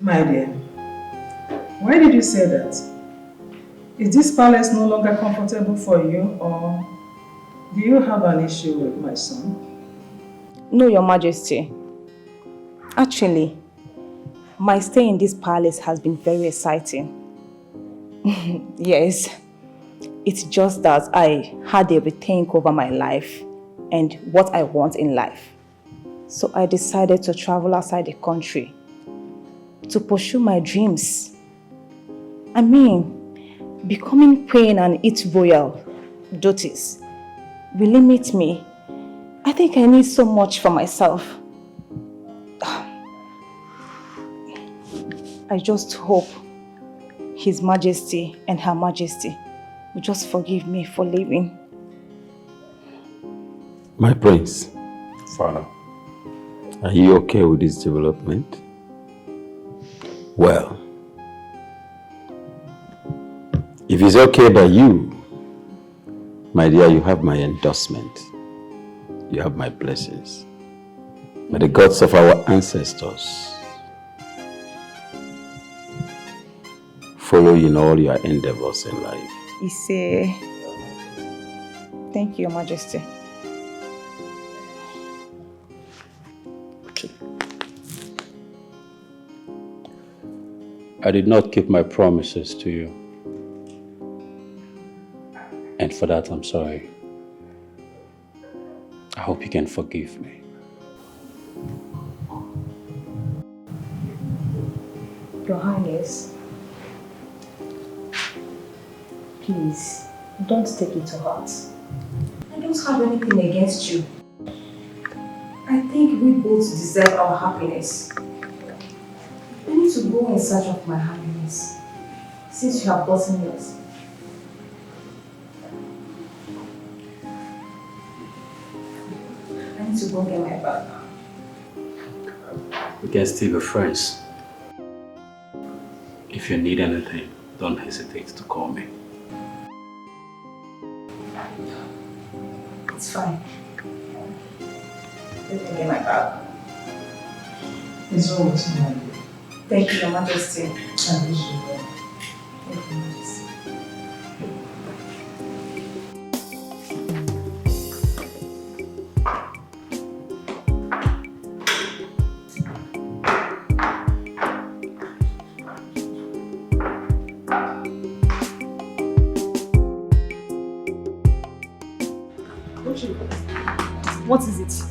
My dear, why did you say that? Is this palace no longer comfortable for you, or do you have an issue with my son? No, Your Majesty. Actually, my stay in this palace has been very exciting. Yes, it's just that I had a rethink over my life and what I want in life. So I decided to travel outside the country to pursue my dreams. I mean, becoming queen and its royal duties will limit me. I think I need so much for myself. I just hope His Majesty and Her Majesty will just forgive me for leaving. My prince. Father. Are you okay with this development? Well, if it's okay by you, my dear, you have my endorsement. You have my blessings. May the gods of our ancestors follow you in all your endeavors in life. Thank you, Your Majesty. I did not keep my promises to you. And for that, I'm sorry. I hope you can forgive me. Your Highness, please, don't take it to heart. I don't have anything against you. I think we both deserve our happiness. I need to go in search of my happiness, since you have gotten yours. I need to go get my bag. We can still be friends. If you need anything, don't hesitate to call me. It's fine. Let me get my bag. It's all with you, my dear. Thank you, Your Majesty. I wish you well. Thank you, Your Majesty. What is it?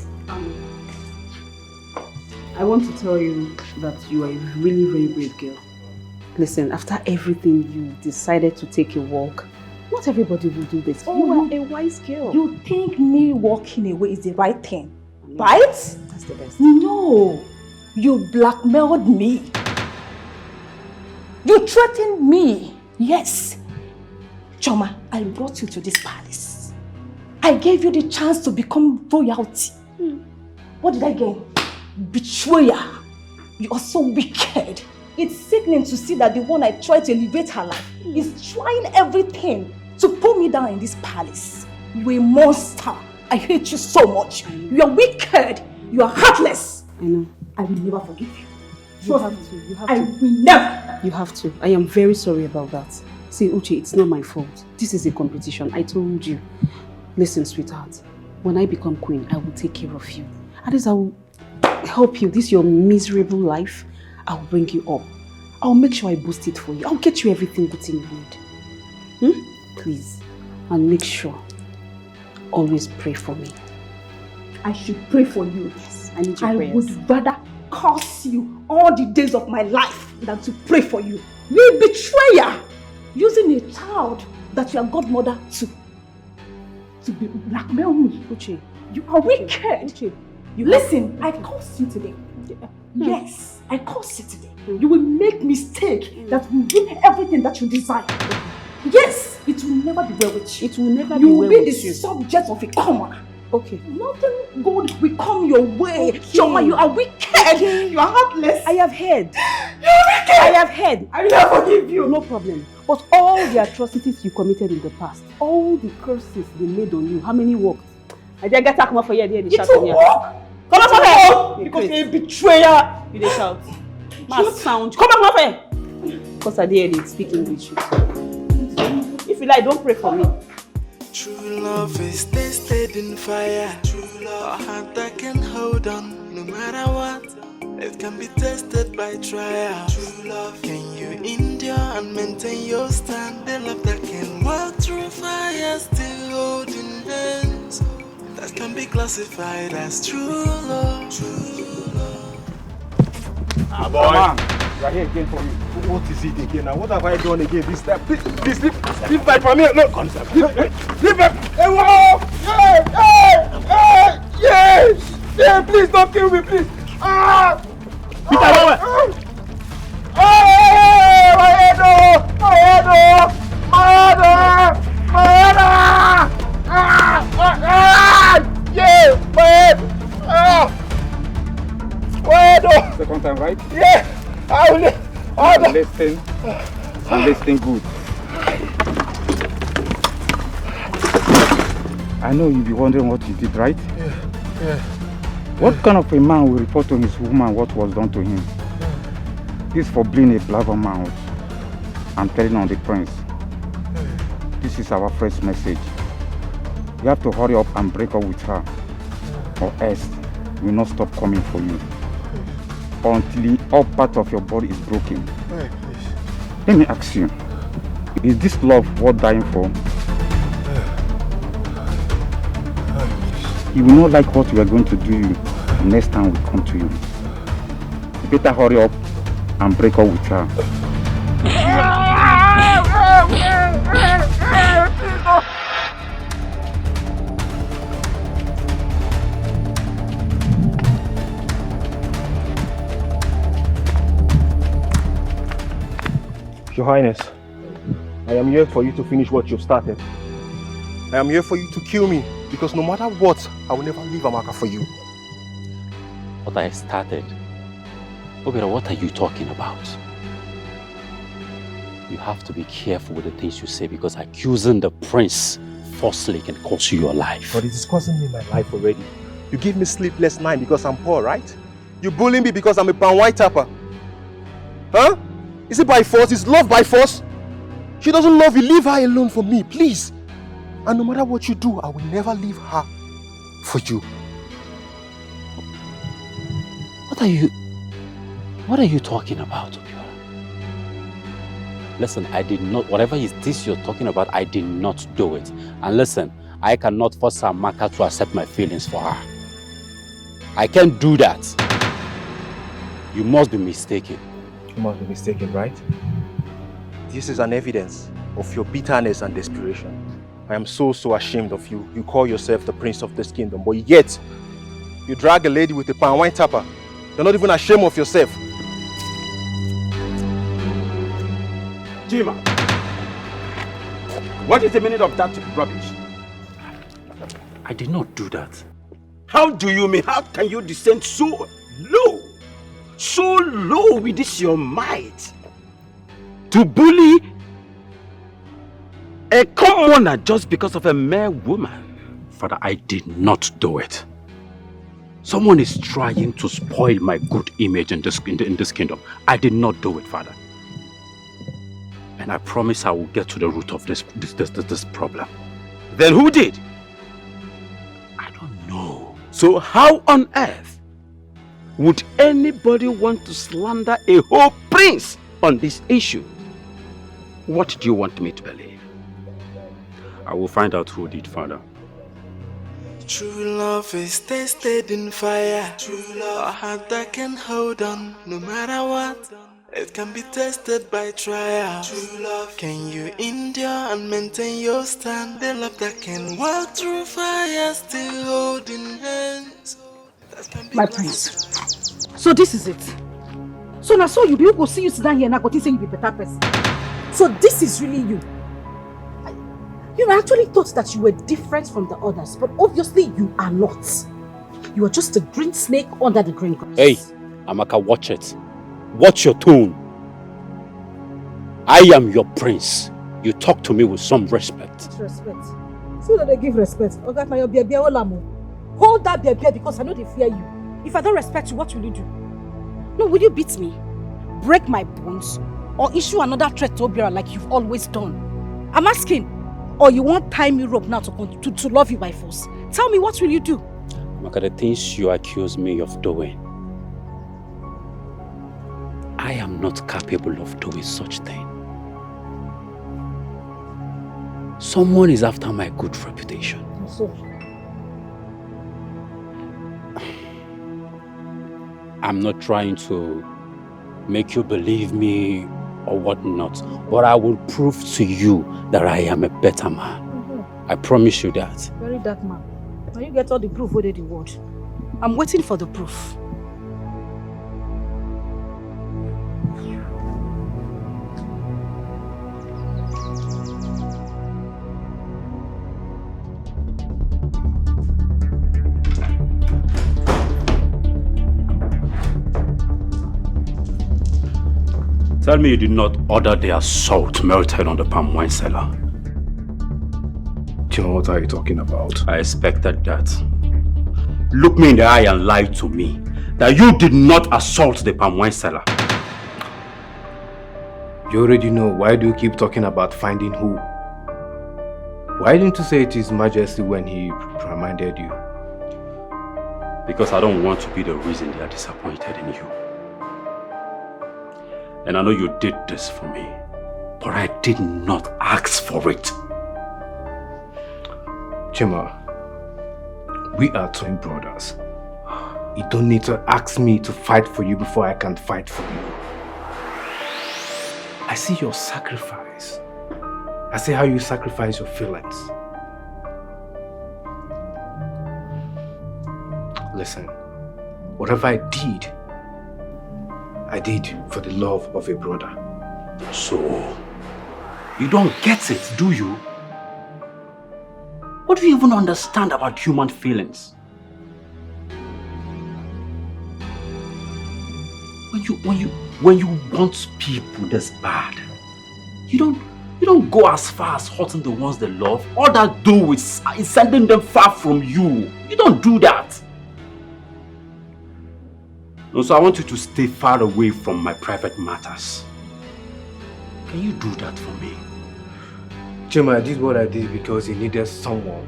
I want to tell you that you are a really very brave girl. Listen, after everything, you decided to take a walk. Not everybody will do this. Oh, you are a wise girl. You think me walking away is the right thing, Yeah. right? That's the best. No, you blackmailed me. You threatened me. Yes. Choma, I brought you to this palace. I gave you the chance to become royalty. What did I gain? Betrayal. You are so wicked. It's sickening to see that the one I tried to elevate her life is trying everything to pull me down in this palace. You're a monster. I hate you so much. You are wicked. You are heartless. I know. I will never forgive you. You have to. You have I to. will never. You have to. I am very sorry about that. See, Uche, it's not my fault. This is a competition. I told you. Listen, sweetheart. When I become queen, I will take care of you. At least I will help you. This your miserable life. I will bring you up. I'll make sure I boost it for you. I'll get you everything good thing you need. Please. And make sure. Always pray for me. I should pray for you. Yes, I need your prayers. I would rather curse you all the days of my life than to pray for you. You betrayer! Using a child that your godmother to be blackmail me. Uche. You are wicked. Uche. Listen, I cursed you today. Yes, I cursed you today. You will make mistake that will win everything that you desire. Yes, it will never be well with you. It will never You be will well be with the you. subject of a commoner. Okay. Nothing good will come your way. Okay. Choma, you are wicked. Okay. You are heartless. I have heard. You're wicked. I have heard. I will never forgive you. No problem. But all the atrocities you committed in the past, all the curses they made on you, how many worked? I didn't get talk more for you. It will work. Come on, You because crazy. you're a betrayer. You dey shout. Must sound. Come back, my friend. Because I didn't speak English. If you like, don't pray for me. True love is tested in fire. True love, a heart that can hold on no matter what. It can be tested by trial. True love, can you endure and maintain your stand? The love that can walk through fire, still holding hands. That can be classified as true love. True love. Ah, boy. We are here again for you. What is it again now? What have I done again this time? Please leave back from here. No, leave back. Hey, whoa! Hey, please don't kill me, please. Ah! Peter, my head, Second time, right? Yeah. Listen good. I know you'll be wondering what you did, right? Yeah. What kind of a man will report to his woman what was done to him? This for being a blabbermouth and telling on the prince. This is our first message. You have to hurry up and break up with her, or else we will not stop coming for you until all part of your body is broken. Let me ask you, is this love worth dying for? You will not like what we are going to do you next time we come to you. You better hurry up and break up with her. Your Highness, I am here for you to finish what you've started. I am here for you to kill me, because no matter what, I will never leave Amaka for you. What I started? Obira, what are you talking about? You have to be careful with the things you say, because accusing the prince falsely can cost you your life. But it is costing me my life already. You give me sleepless night because I'm poor, right? You bully me because I'm a pan white tapper. Huh? Is it by force? Is love by force? She doesn't love you. Leave her alone for me, please. And no matter what you do, I will never leave her for you. What are you talking about, Obira? Listen, I did not, whatever is this you're talking about, I did not do it. And listen, I cannot force Amaka to accept my feelings for her. I can't do that. You must be mistaken. You must be mistaken, right? This is an evidence of your bitterness and desperation. I am so ashamed of you. You call yourself the prince of this kingdom, but yet you drag a lady with a pan wine tapper. You're not even ashamed of yourself. Jima, what is the meaning of that rubbish? I did not do that. How do you mean? How can you descend so low? So low with this your might? To bully a commoner just because of a mere woman? Father, I did not do it. Someone is trying to spoil my good image in this kingdom. I did not do it, Father. And I promise I will get to the root of this problem. Then who did? I don't know. So how on earth would anybody want to slander a whole prince on this issue? What do you want me to believe? I will find out who did, Father. True love is tested in fire. True love, a heart that can hold on no matter what. It can be tested by trial. True love, can you endure and maintain your stand? The love that can walk through fire, still holding hands. My prince. So this is it. So now so you be go see you sit down here and I go think say you be better person. So this is really you. You know, I actually thought that you were different from the others, but obviously you are not. You are just a green snake under the green grass. Hey, Amaka, watch it. Watch your tone. I am your prince. You talk to me with some respect. Respect. So that they give respect. Okay, now your baby, hold that baby because I know they fear you. If I don't respect you, what will you do? No, will you beat me? break my bones or issue another threat to Obiora like you've always done? I'm asking. Or you won't tie me rope now to love you by force? Tell me, what will you do? Look at the things you accuse me of doing. I am not capable of doing such thing. Someone is after my good reputation. So? I'm not trying to make you believe me or whatnot, but I will prove to you that I am a better man. I promise you that. Very dark man. Now you get all the proof where they the word. I'm waiting for the proof. Tell me you did not order the assault melted on the palm wine cellar. John, what are you talking about? I expected that. Look me in the eye and lie to me that you did not assault the palm wine cellar. You already know. Why do you keep talking about finding who? Why didn't you say it is Majesty when he reminded you? Because I don't want to be the reason they are disappointed in you. And I know you did this for me, but I did not ask for it. Chima, we are twin brothers. You don't need to ask me to fight for you before I can fight for you. I see your sacrifice. I see how you sacrifice your feelings. Listen, whatever I did for the love of a brother. So, you don't get it, do you? What do you even understand about human feelings? When you want people this bad, you don't go as far as hurting the ones they love. All that do is sending them far from you. You don't do that. No, so I want you to stay far away from my private matters. Can you do that for me? Chima, I did what I did because he needed someone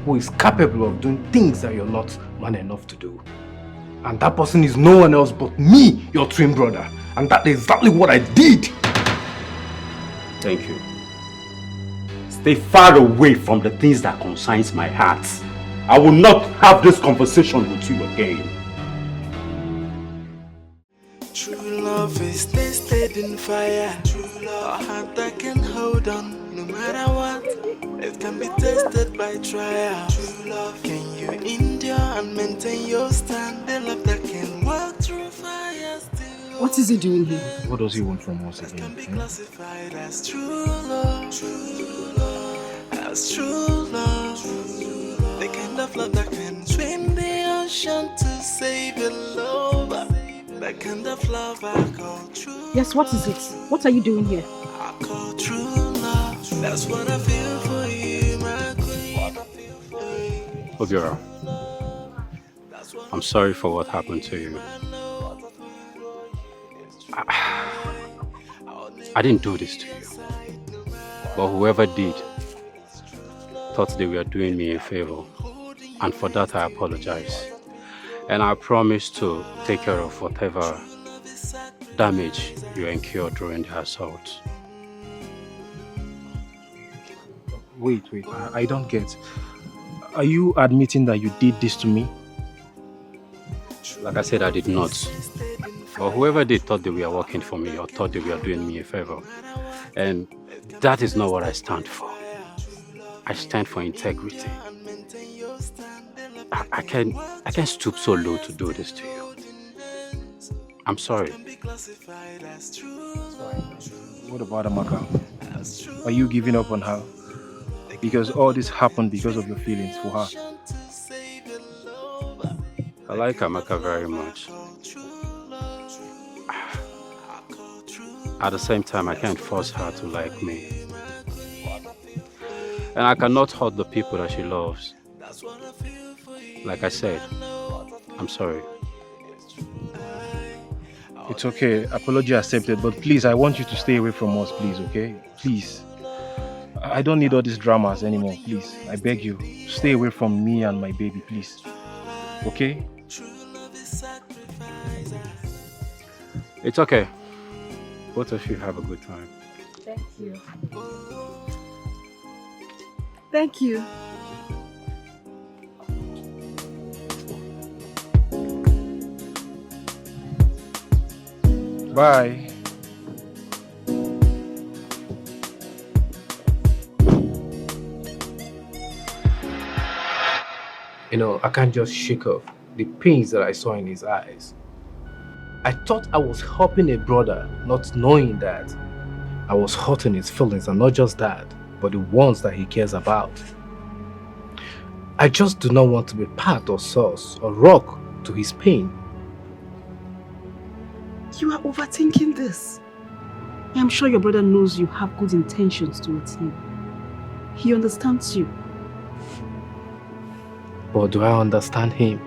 who is capable of doing things that you're not man enough to do. And that person is no one else but me, your twin brother. And that's exactly what I did. Thank you. Stay far away from the things that concerns my heart. I will not have this conversation with you again. True love is tested in fire. True love, a heart that can hold on no matter what. It can be tested by trial. True love, can you endure and maintain your stand? The love that can walk through fire still. What is he doing here? What does he want from us again? Can be classified as true love. True love, as true love. The kind of love that can swim the ocean to save your lover. That kind of love I call true. Yes, what is it? What are you doing here? I call true love. That's what I feel for you, my queen. Obiora, I'm sorry for what happened to you. I didn't do this to you. But whoever did thought they were doing me a favor. And for that I apologize. And I promise to take care of whatever damage you incurred during the assault. Wait, I don't get. Are you admitting that you did this to me? Like I said, I did not. But whoever did thought they were working for me or thought they were doing me a favor. And that is not what I stand for. I stand for integrity. I can't stoop so low to do this to you. I'm sorry. What about Amaka? Are you giving up on her? Because all this happened because of your feelings for her. I like Amaka very much. At the same time, I can't force her to like me. And I cannot hurt the people that she loves. Like I said, I'm sorry. It's okay. Apology accepted. But please, I want you to stay away from us, please, okay? Please. I don't need all these dramas anymore, please. I beg you. Stay away from me and my baby, please. Okay? It's okay. Both of you have a good time. Thank you. Thank you. Bye. You know, I can't just shake off the pains that I saw in his eyes. I thought I was helping a brother, not knowing that I was hurting his feelings, and not just that, but the ones that he cares about. I just do not want to be part or source or rock to his pain. You are overthinking this. I am sure your brother knows you have good intentions towards him. He understands you. But do I understand him?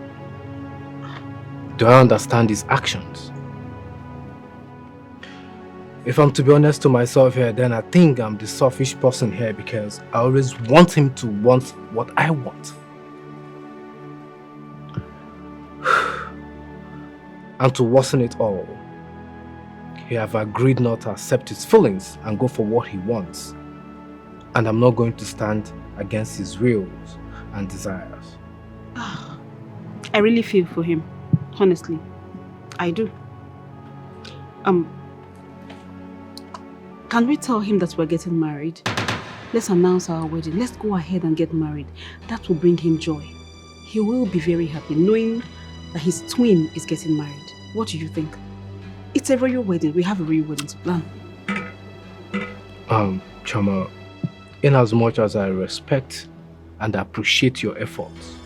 Do I understand his actions? If I'm to be honest to myself here, then I think I'm the selfish person here because I always want him to want what I want. And to worsen it all, he have agreed not to accept his feelings and go for what he wants. And I'm not going to stand against his wills and desires. I really feel for him. Honestly. I do. Can we tell him that we're getting married? Let's announce our wedding. Let's go ahead and get married. That will bring him joy. He will be very happy knowing that his twin is getting married. What do you think? It's a royal wedding. We have a royal wedding to plan. Chama, in as much as I respect and appreciate your efforts,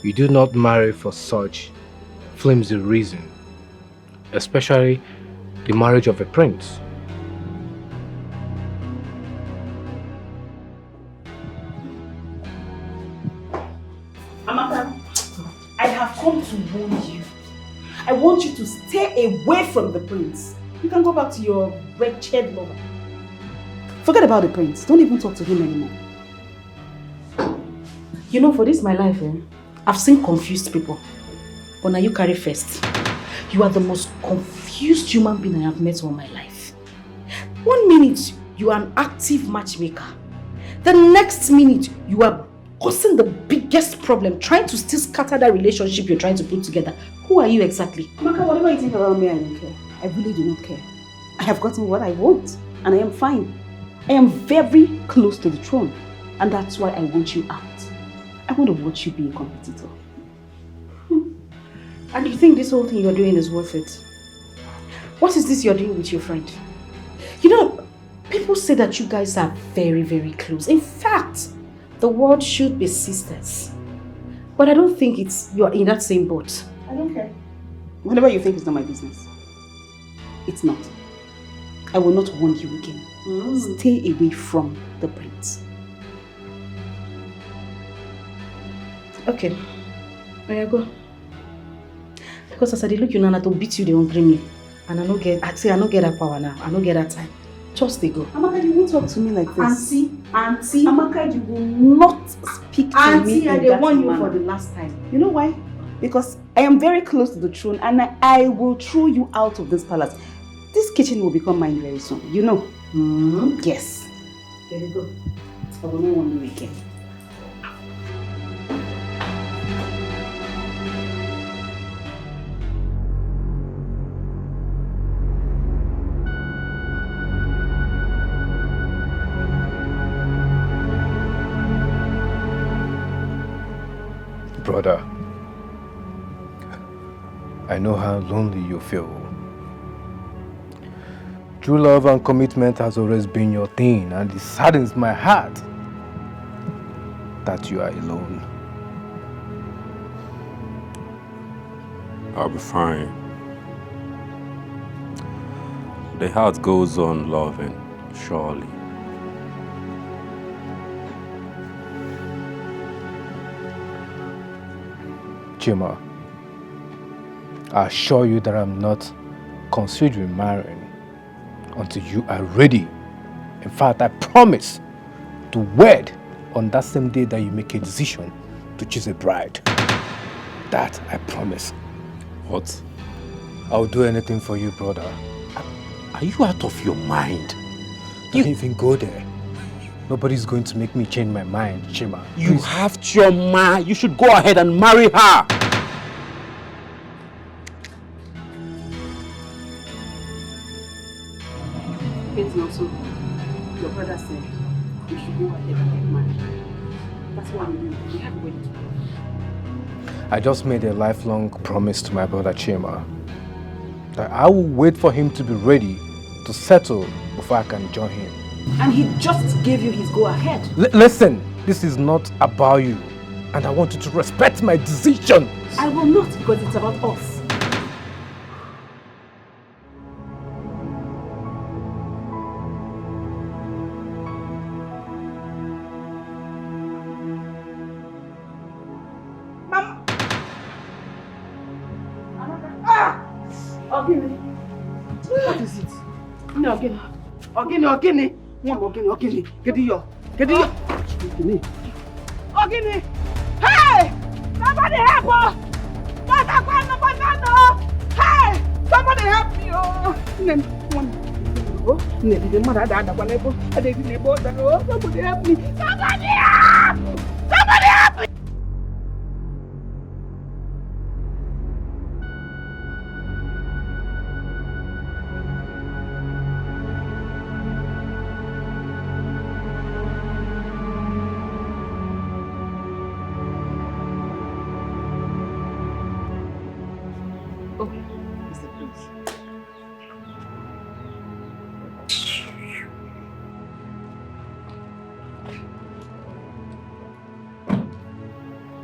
you do not marry for such flimsy reason, especially the marriage of a prince. Amaka, I have come to warn you. I want you to stay away from the prince. You can go back to your wretched lover. Forget about the prince. Don't even talk to him anymore. You know, for this my life, I've seen confused people. But now you carry first. You are the most confused human being I have met all my life. 1 minute, you are an active matchmaker. The next minute, you are causing the biggest problem, trying to still scatter that relationship you're trying to put together. Who are you exactly? Amaka, whatever you think about me, I don't care. I really do not care. I have gotten what I want, and I am fine. I am very close to the throne, and that's why I want you out. I want to watch you be a competitor. And you think this whole thing you're doing is worth it? What is this you're doing with your friend? You know, people say that you guys are very, very close. In fact, the world should be sisters. But I don't think you're in that same boat. I don't care. Whatever you think is not my business. It's not. I will not warn you again. Stay away from the prince. Okay. There you go. Because as I look you now to beat you, they won't bring me. And I don't get that power now. I don't get that time. Just they go. Amaka, you won't talk to me like this. Auntie. Amaka, you will not speak to me I in that warned you manner. for the last time. You know why? Because I am very close to the throne and I will throw you out of this palace. This kitchen will become mine very soon. You know? Yes. There you go. I will not want you again. Brother, I know how lonely you feel. True love and commitment has always been your thing, and it saddens my heart that you are alone. I'll be fine. The heart goes on loving, surely. Chima, I assure you that I'm not considering marrying until you are ready. In fact, I promise to wed on that same day that you make a decision to choose a bride. That I promise. What? I'll do anything for you, brother. Are you out of your mind? Don't even go there. Nobody's going to make me change my mind, Chima. You have Chioma. You should go ahead and marry her. It's not so. Your brother said we should go ahead and get married. That's what I'm doing. We have a wedding to do. I just made a lifelong promise to my brother Chima that I will wait for him to be ready to settle before I can join him. And he just gave you his go-ahead. Listen, this is not about you. And I want you to respect my decision. I will not, because it's about us. Mama! Ah! Ogini. What is it? No, Ogini. Ogini. One Ogini. Get yo. Ogini. Ogini. Hey! Somebody help us! Hey! Somebody help me! Somebody help me! Somebody help me!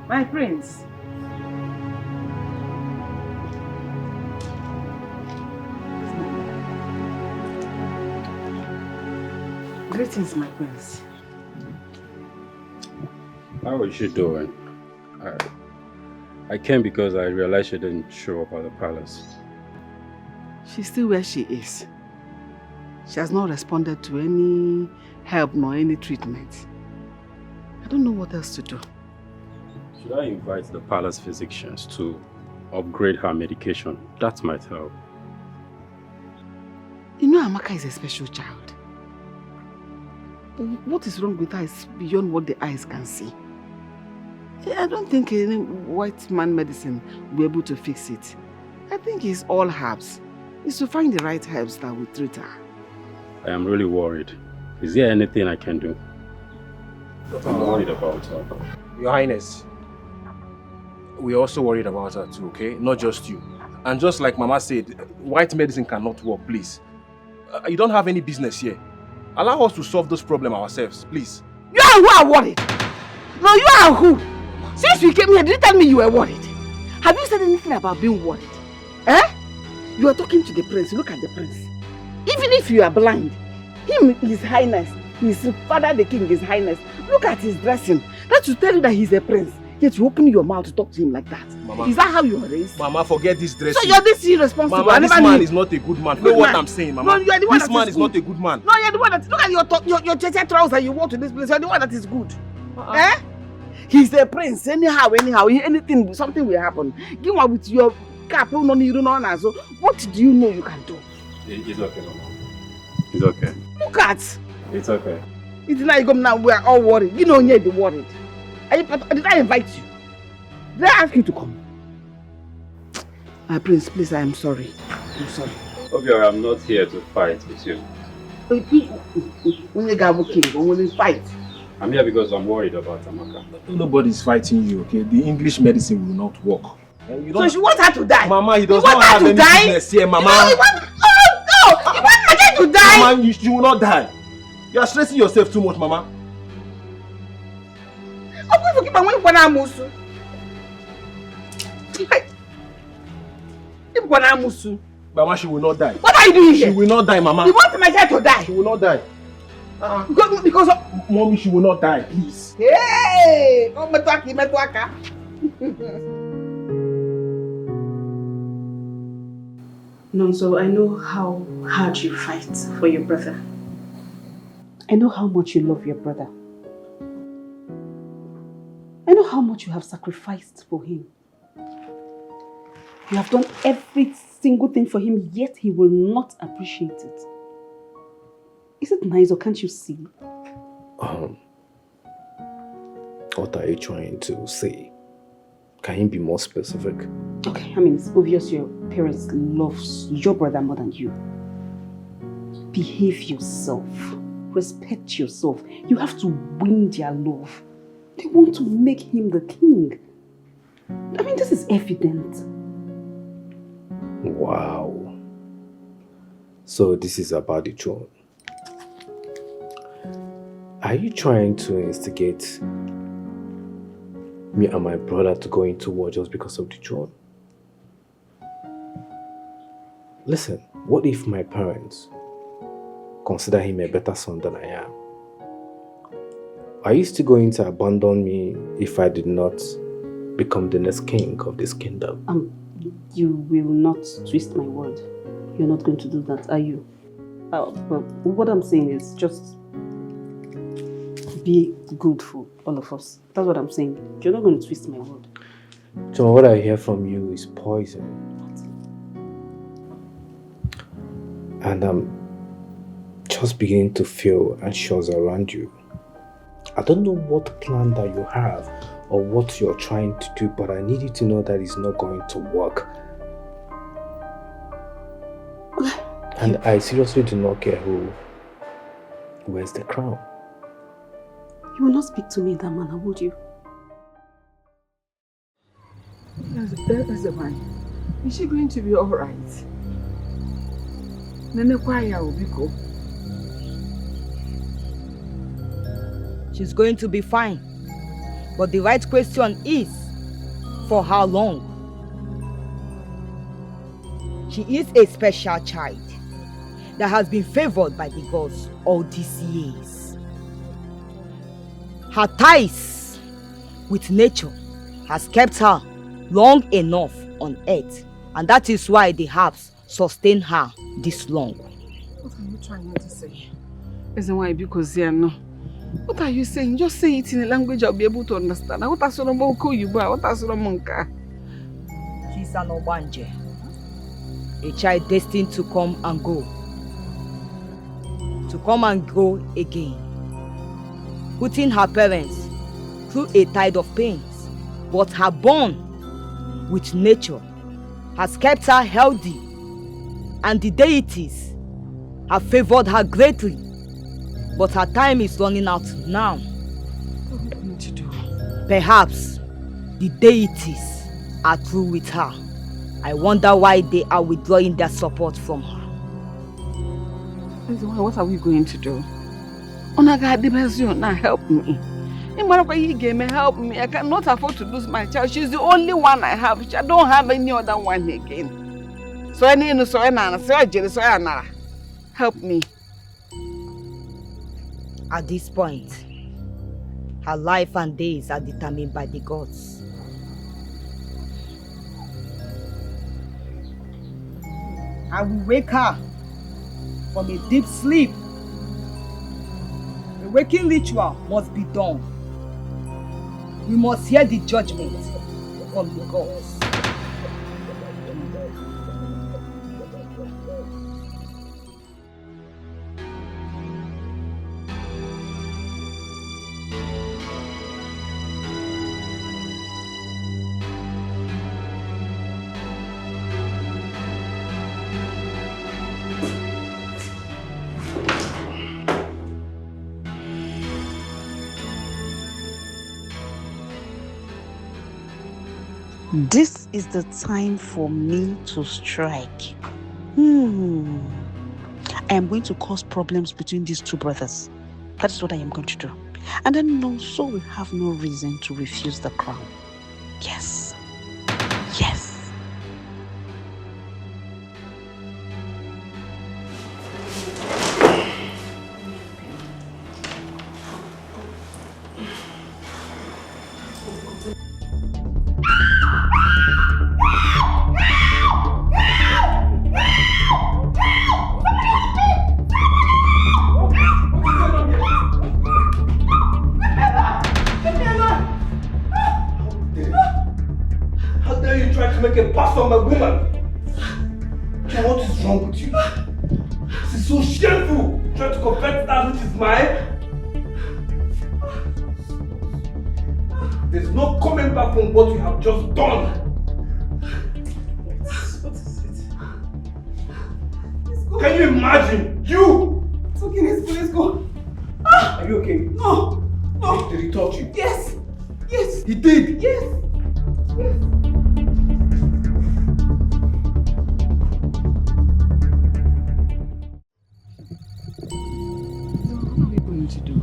My prince. Greetings, my prince. How is she doing? I came because I realized she didn't show up at the palace. She's still where she is. She has not responded to any help nor any treatment. I don't know what else to do. Should I invite the palace physicians to upgrade her medication? That might help. You know Amaka is a special child. What is wrong with her is beyond what the eyes can see. I don't think any white man medicine will be able to fix it. I think it's all herbs. It's to find the right herbs that will treat her. I am really worried. Is there anything I can do? I'm worried about her. Your Highness, we're also worried about her too, okay? Not just you. And just like Mama said, white medicine cannot work, please. You don't have any business here. Allow us to solve this problem ourselves, please. You are who are worried? No, you are who? Since we came here, did you tell me you were worried? Have you said anything about being worried? Eh? You are talking to the prince. Look at the prince. Even if you are blind, His Highness, his father the king, His Highness, look at his dressing. That should tell you that he's a prince. Yet you open your mouth to talk to him like that. Mama, is that how you are raised? Mama, forget this dressing. So you're this irresponsible. Mama, this man is not a good man. Know what I'm saying, Mama? No, you are the one this man is not a good man. No, you're the one that... Look at your checha trousers you wore to this place. You're the one that is good. Eh? He's a prince. Anyhow, anything, something will happen. Give one with your cap. What do you know you can do? It's okay, Mama. It's okay. Look at. It's okay. It's like now we are all worried. You know you're the worried. Did I invite you? Did I ask you to come? My prince, please, I am sorry. I'm sorry. Okay, I'm not here to fight with you. When you go king, when you fight. I'm here because I'm worried about Amaka. Nobody's fighting you, okay? The English medicine will not work. So she wants her to die? Mama, he does not have any business here, Mama. Oh no! You want her to die? Mama, you will not die. You are stressing yourself too much, Mama. I'm going to keep on waiting for Namusu. Mama, she will not die. What are you doing here? She will not die, Mama. You want my child to die? She will not die. Because of... Mommy, she will not die, please. Hey! Oh, metwaka. No, so I know how hard you fight for your brother. I know how much you love your brother. I know how much you have sacrificed for him. You have done every single thing for him, yet he will not appreciate it. Is it nice or can't you see? What are you trying to say? Can you be more specific? Okay, I mean, it's obvious your parents love your brother more than you. Behave yourself. Respect yourself. You have to win their love. They want to make him the king. I mean, this is evident. Wow. So this is about the throne. Are you trying to instigate me and my brother to go into war just because of the throne? Listen, what if my parents consider him a better son than I am? Are you still going to abandon me if I did not become the next king of this kingdom? You will not twist my word. You're not going to do that, are you? Well, what I'm saying is just be good for all of us. That's what I'm saying. You're not going to twist my word. So what I hear from you is poison. And I'm just beginning to feel anxious around you. I don't know what plan that you have or what you're trying to do, but I need you to know that it's not going to work. And I seriously do not care who wears the crown. You will not speak to me in that manner, would you? That's the one. Is she going to be alright? Nene kwaya obiko. She's going to be fine. But the right question is, for how long? She is a special child that has been favored by the gods all these years. Her ties with nature has kept her long enough on earth, and that is why the herbs sustain her this long. What are you trying to say? Isn't why because no. What are you saying? Just say it in a language I'll be able to understand. What are Solomon call you by? What are Solomon? She's an Obanje, a child destined to come and go again, putting her parents through a tide of pains, but her bond with nature has kept her healthy, and the deities have favored her greatly. But her time is running out now. What are we going to do? Perhaps the deities are through with her. I wonder why they are withdrawing their support from her. What are we going to do? Now help me. Help me. I cannot afford to lose my child. She's the only one I have. I don't have any other one again. So I need to help me. At this point, her life and days are determined by the gods. I will wake her from a deep sleep. The waking ritual must be done. We must hear the judgment from the gods. This is the time for me to strike. I am going to cause problems between these two brothers. That is what I am going to do. And then also we have no reason to refuse the crown. Yes. Yes. you. This is so shameful. Trying to covet that which is mine. There's no coming back from what you have just done. What is it? Can you imagine? You! It's okay, let's go. Are you okay? No. No. Did he touch you? Yes. Yes. He did? Yes. Yes. What are we going to do?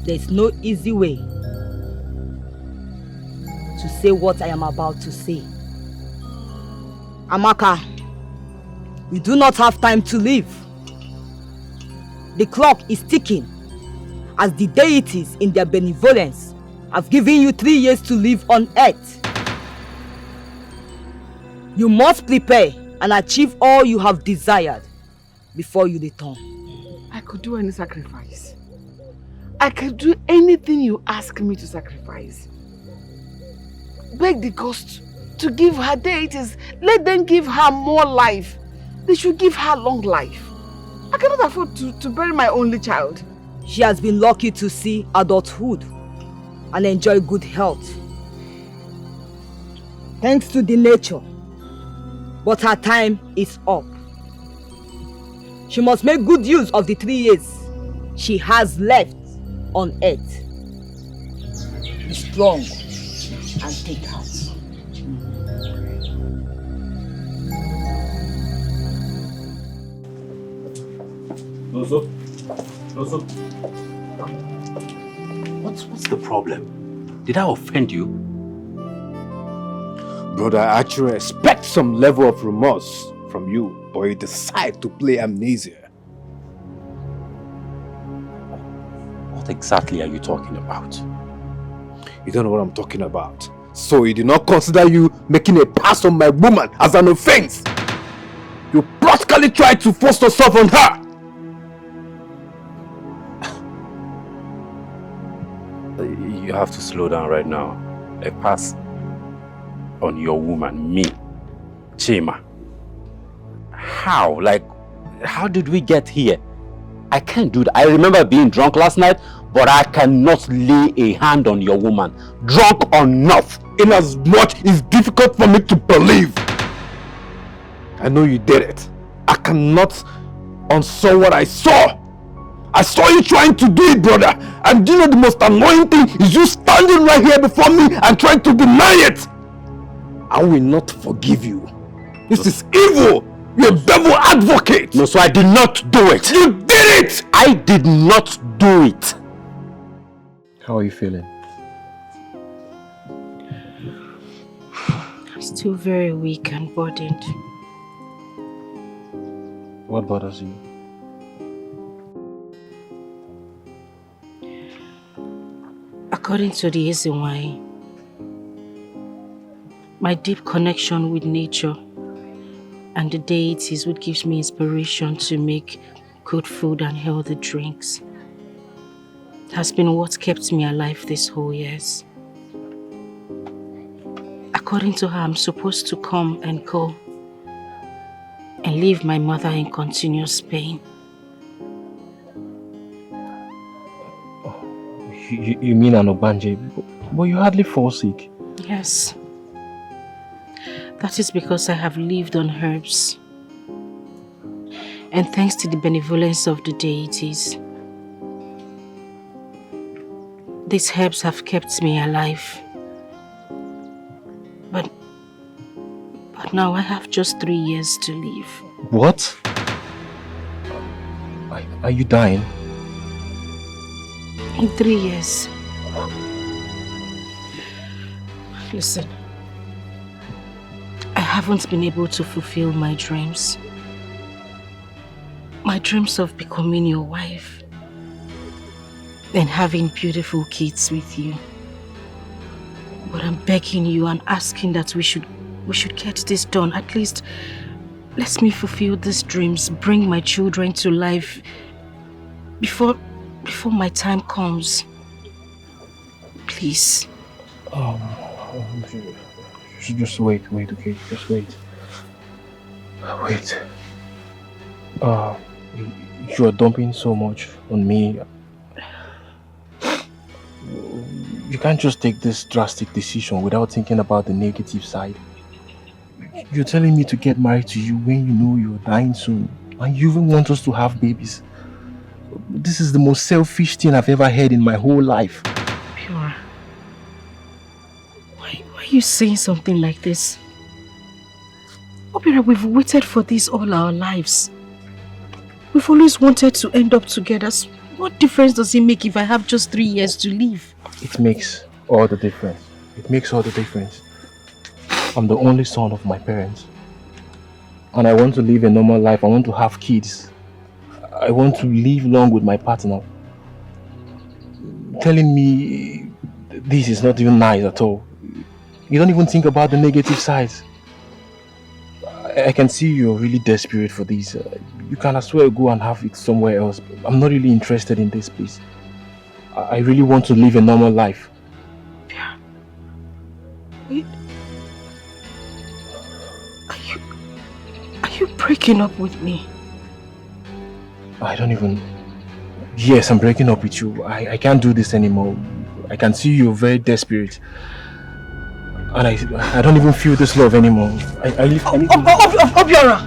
There's no easy way to say what I am about to say. Amaka, we do not have time to live. The clock is ticking as the deities in their benevolence have given you 3 years to live on earth. You must prepare and achieve all you have desired before you return. I could do any sacrifice. I could do anything you ask me to sacrifice. Beg the ghost to give her deities. Let them give her more life. They should give her long life. I cannot afford to bury my only child. She has been lucky to see adulthood and enjoy good health, thanks to the nature. But her time is up. She must make good use of the 3 years she has left on earth. Be strong and take heart. No. What's the problem? Did I offend you? Brother, I actually expect some level of remorse from you, but you decide to play amnesia. What exactly are you talking about? You don't know what I'm talking about. So you do not consider you making a pass on my woman as an offense. You practically tried to force yourself on her. You have to slow down right now. A pass on your woman, me, Chima. How? Like, how did we get here? I can't do that. I remember being drunk last night, but I cannot lay a hand on your woman. Drunk or not. In as much it's difficult for me to believe. I know you did it. I cannot unsay what I saw. I saw you trying to do it, brother. And you know the most annoying thing is you standing right here before me and trying to deny it. I will not forgive you. This is evil. You're a devil advocate. No, so I did not do it. You did it. I did not do it. How are you feeling? I'm still very weak and burdened. What bothers you? According to the Ezenwai, my deep connection with nature and the deities would gives me inspiration to make good food and healthy drinks has been what kept me alive this whole years. According to her, I'm supposed to come and go and leave my mother in continuous pain. You mean an Obanje? But you hardly fall sick. Yes. That is because I have lived on herbs. And thanks to the benevolence of the deities, these herbs have kept me alive. But now I have just 3 years to live. What? Are you dying? In 3 years. Listen, I haven't been able to fulfill my dreams. My dreams of becoming your wife and having beautiful kids with you. But I'm begging you and asking that we should get this done. At least let me fulfill these dreams, bring my children to life before my time comes. Please. Just wait, okay? Just wait. Wait. You are dumping so much on me. You can't just take this drastic decision without thinking about the negative side. You're telling me to get married to you when you know you're dying soon, and you even want us to have babies. This is the most selfish thing I've ever heard in my whole life. Pure. Why are you saying something like this? Obiora, we've waited for this all our lives. We've always wanted to end up together. So what difference does it make if I have just 3 years to live? It makes all the difference. It makes all the difference. I'm the only son of my parents. And I want to live a normal life. I want to have kids. I want to live long with my partner. Telling me this is not even nice at all. You don't even think about the negative sides. I can see you're really desperate for this. You can as well go and have it somewhere else. I'm not really interested in this place. I really want to live a normal life. Yeah. Are you breaking up with me? I don't even... Yes, I'm breaking up with you. I can't do this anymore. I can see you're very desperate. And I don't even feel this love anymore. Obiora!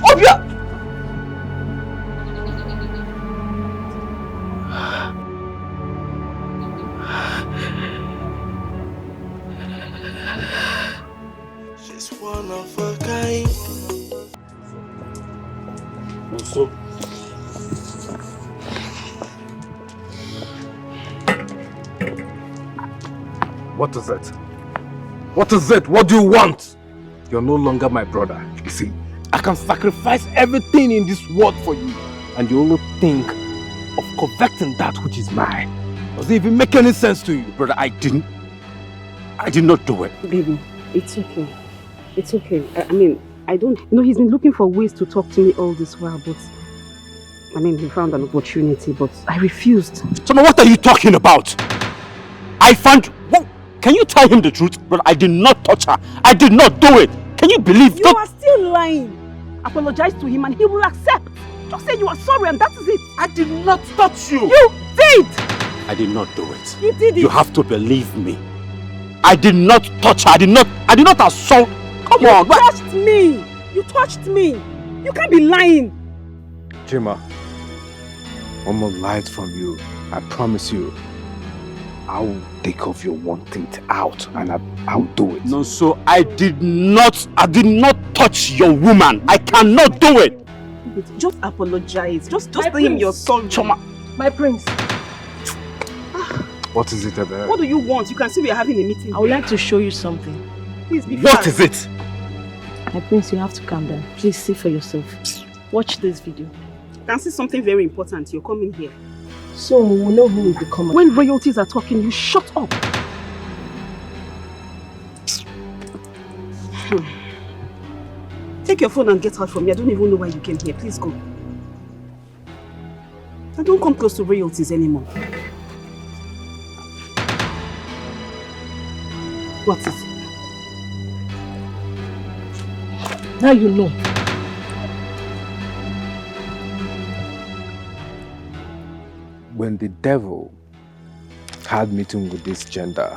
She's one of a kind. Also, what is it? What is it? What do you want? You're no longer my brother. You see, I can sacrifice everything in this world for you, and you only think of coveting that which is mine. Does it even make any sense to you, brother? I did not do it. Baby, it's okay. It's okay. I mean, I don't... You know, he's been looking for ways to talk to me all this while, but... I mean, he found an opportunity, but I refused. Choma, what are you talking about? I found... Can you tell him the truth? But I did not touch her. I did not do it. Can you believe that? You are still lying. Apologize to him and he will accept. Just say you are sorry and that is it. I did not touch you. You did. I did not do it. You did it. You have to believe me. I did not touch her. I did not assault. Come on. You touched me. You touched me. You can't be lying. Chima, one more light from you. I promise you. I will take off your one teeth out and I'll do it. No, so I did not touch your woman. I cannot do it. Just apologize. Just tell him you're sorry. Choma. My prince. What is it about? What do you want? You can see we are having a meeting. I would like to show you something. Please be What fast. is it? My prince, you have to calm down. Please see for yourself. Watch this video. You can see something very important. You're coming here. So we will know who will become. When royalties are talking, you shut up. Take your phone and get out from me. I don't even know why you came here. Please go. I don't come close to royalties anymore. What is it? Now you know. When the devil had meeting with this gender,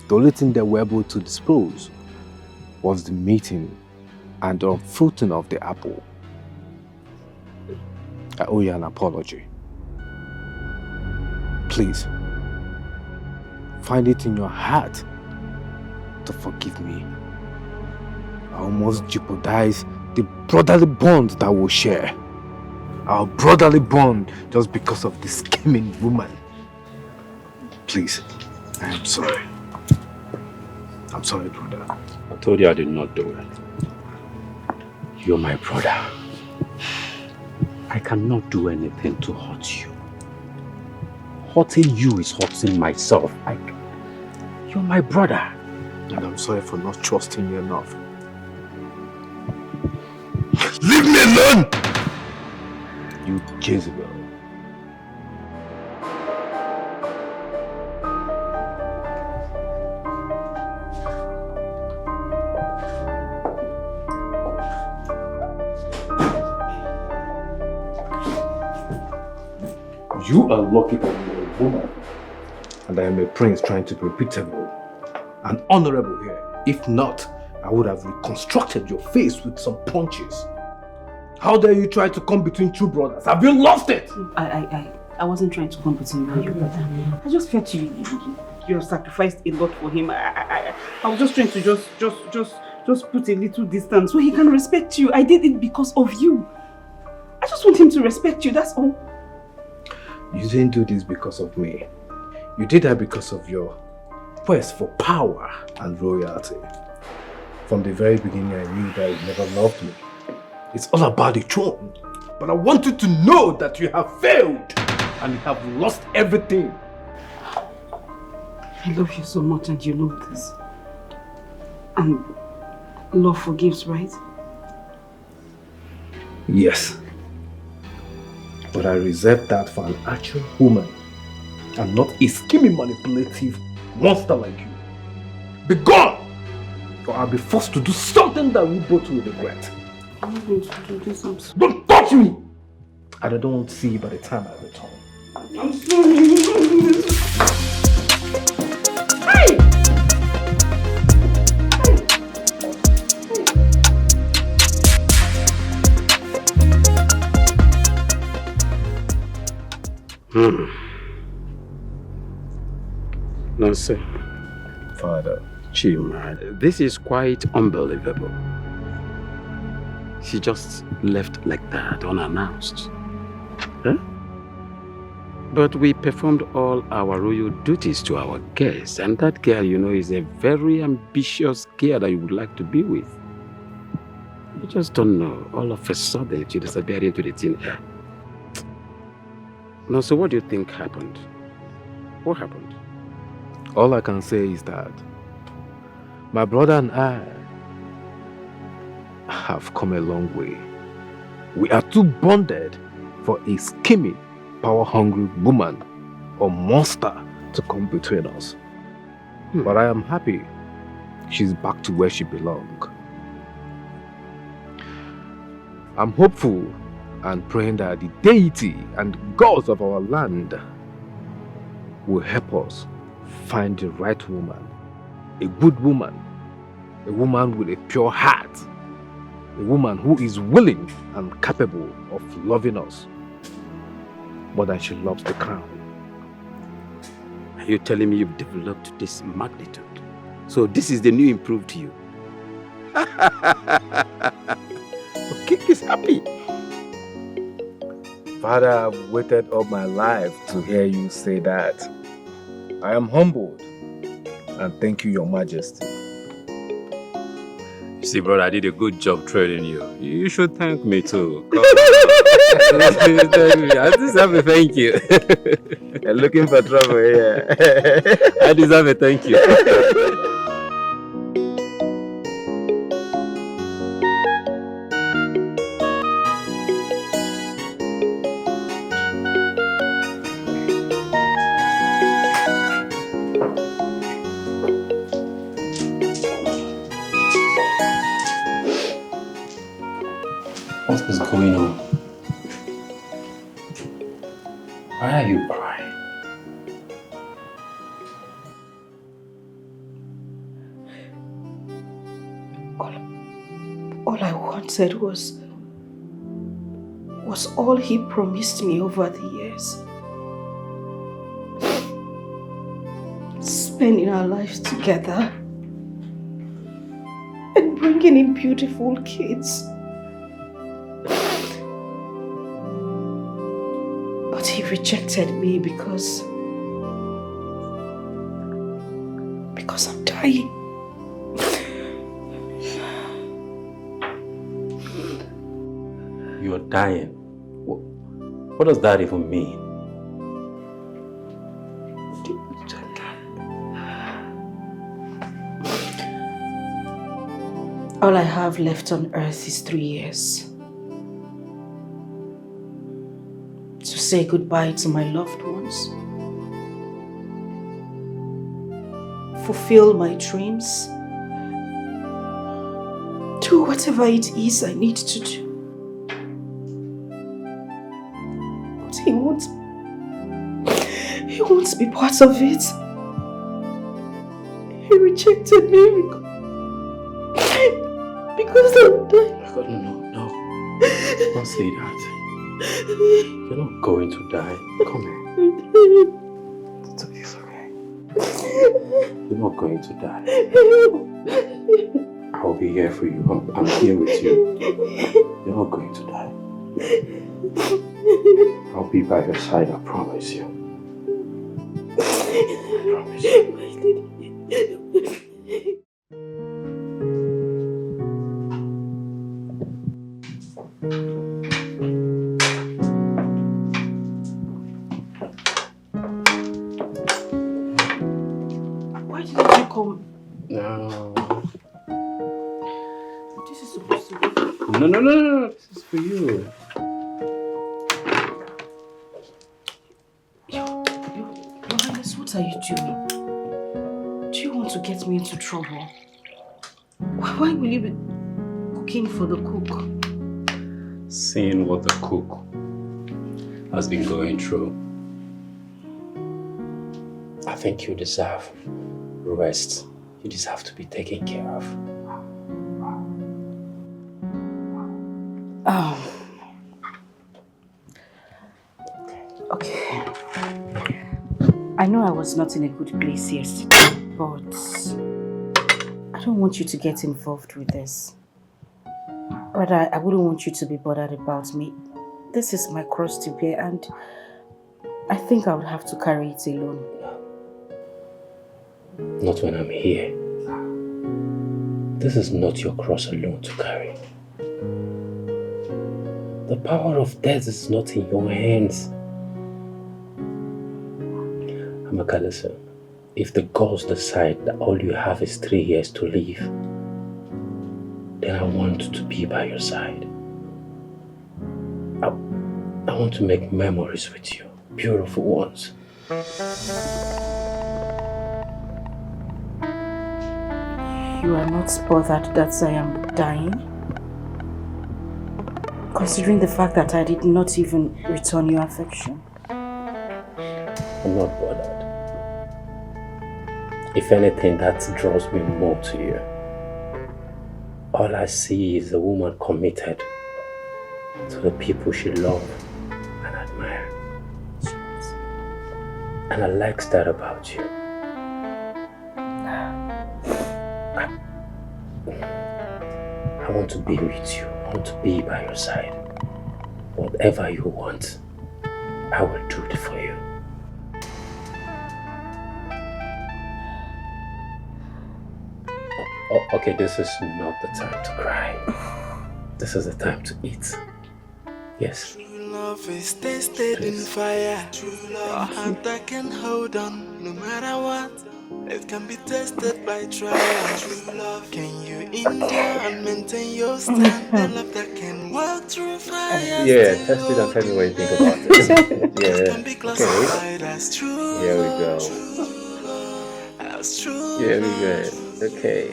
the only thing they were able to disclose was the meeting and the fruiting of the apple. I owe you an apology. Please, find it in your heart to forgive me. I almost jeopardized the brotherly bond that we'll share. Our brotherly bond just because of this scheming woman. Please, I am sorry. I'm sorry, brother. I told you I did not do it. You're my brother. I cannot do anything to hurt you. Hurting you is hurting myself. You're my brother. And I'm sorry for not trusting you enough. Leave me alone! You Jezebel. You are lucky that you are a woman. And I am a prince trying to be reputable and honorable here. If not, I would have reconstructed your face with some punches. How dare you try to come between two brothers? Have you lost it? I wasn't trying to come between you and your brother. I just felt you have sacrificed a lot for him. I was just trying to just put a little distance so he can respect you. I did it because of you. I just want him to respect you, that's all. You didn't do this because of me. You did that because of your quest for power and royalty. From the very beginning, I knew that you never loved me. It's all about the throne. But I want you to know that you have failed and you have lost everything. I love you so much and you know this. And love forgives, right? Yes. But I reserve that for an actual woman and not a scheming, manipulative monster like you. Be gone! Or I'll be forced to do something that we both will regret. I'm not going to do this, I'm sorry. Don't touch me! And I don't want to see you by the time I return. I'm sorry. Hey! Nancy. Father. Chima, this is quite unbelievable. She just left like that, unannounced. Huh? But we performed all our royal duties to our guests, and that girl, you know, is a very ambitious girl that you would like to be with. You just don't know. All of a sudden, she disappeared into the thin air. Now, so what do you think happened? What happened? All I can say is that my brother and I have come a long way. We are too bonded for a scheming, power-hungry woman or monster to come between us. But I am happy she's back to where she belongs. I'm hopeful and praying that the deity and gods of our land will help us find the right woman, a good woman, a woman with a pure heart, a woman who is willing and capable of loving us more than she loves the crown. Are you telling me you've developed this magnitude? So this is the new improved you? King is happy. Father, I've waited all my life to hear you say that. I am humbled and thank you, Your Majesty. You see, brother, I did a good job training you. You should thank me too. I deserve a thank you. You're looking for trouble here. I deserve a thank you. What is going on? Why are you crying? All I wanted was all he promised me over the years. Spending our lives together and bringing in beautiful kids. But he rejected me because I'm dying. You're dying. What does that even mean? All I have left on earth is 3 years. To say goodbye to my loved ones. Fulfill my dreams. Do whatever it is I need to do. But he He wants to be part of it. He rejected me because of that. No. Don't say that. You're not going to die. Come here. It's okay. You're not going to die. I'll be here for you. I'm here with you. You're not going to die. I'll be by your side, I promise you. I promise you. Why didn't you come? No. This is supposed to be... No. This is for you. Your Highness, what are you doing? Do you want to get me into trouble? Why will you be cooking for the cook? Seeing what the cook has been going through, I think you deserve rest. You deserve to be taken care of. Okay. I know I was not in a good place yesterday, but I don't want you to get involved with this. Rather, I wouldn't want you to be bothered about me. This is my cross to bear, and I think I would have to carry it alone. Not when I'm here. This is not your cross alone to carry. The power of death is not in your hands. Amaka, listen. If the gods decide that all you have is 3 years to live, then I want to be by your side. I want to make memories with you, beautiful ones. You are not bothered that I am dying? Considering the fact that I did not even return your affection. I'm not bothered. If anything, that draws me more to you. All I see is a woman committed to the people she loves and admires. And I like that about you. I want to be with you. I want to be by your side. Whatever you want, I will do it for you. Oh, okay, this is not the time to cry. This is the time to eat. Yes. True love is tested in fire. True love, your heart that can hold on no matter what. It can be tested by trial. True love, can you endure and maintain your stand? The love that can walk through fire. Yeah, test it and tell me what you think about it. Yeah. Can be classified as true. Here we go. As true. Here we go. Okay.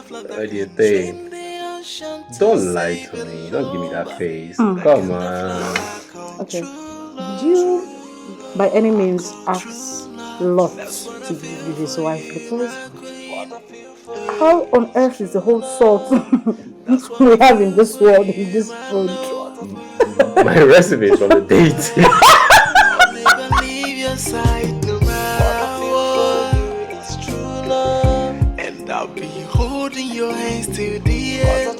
What do you think? Don't lie to me. Don't give me that face. Come on. Okay. Did you, by any means, ask Lot to be his wife? Because how on earth is the whole salt we have in this world, in this food? My recipe is from the date. I'll never leave your side no matter what. It's true love, and I'll be holding your hands till the end.